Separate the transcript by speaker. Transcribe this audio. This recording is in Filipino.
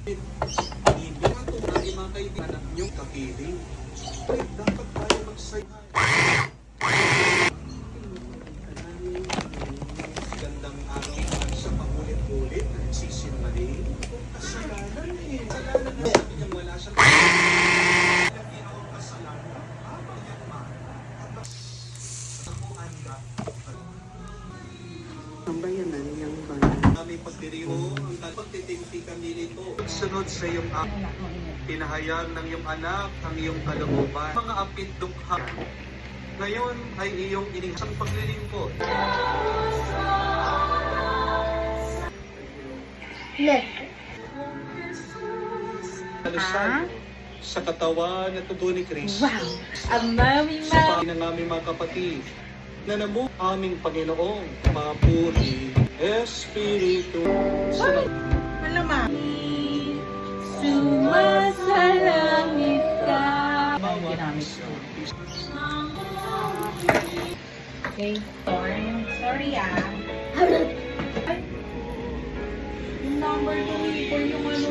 Speaker 1: Ibig ang tunay mga kaibigan yung kapiling. Dapat tayo magsay. Gandang araw naman sa paulit-ulit na nagsisinungaling. Kasalanan eh. Kasalanan na sabi niya wala siyang ginawang kasalanan. Bakit man? Ako anda.
Speaker 2: Ang bayanan niyang bayan.
Speaker 1: Aming pagdiriho, ang pagtitimpikan nito. Sunod sa iyong pinahayag ng iyong anak, ang iyong kalooban. Mga apit dukha. Ngayon ay iyong inisang paglilingkod. Alusan sa katawan at tubo ni Kristo.
Speaker 3: Wow! Ang mami
Speaker 1: Sa ng aming mga kapatid, na nabuo aming Panginoong mapuri Espiritu Santo.
Speaker 3: Malamang. Sumasalangit ka. Ginamit ko. Okay, Torn. Sorry Ay, yung number ko, yung ano,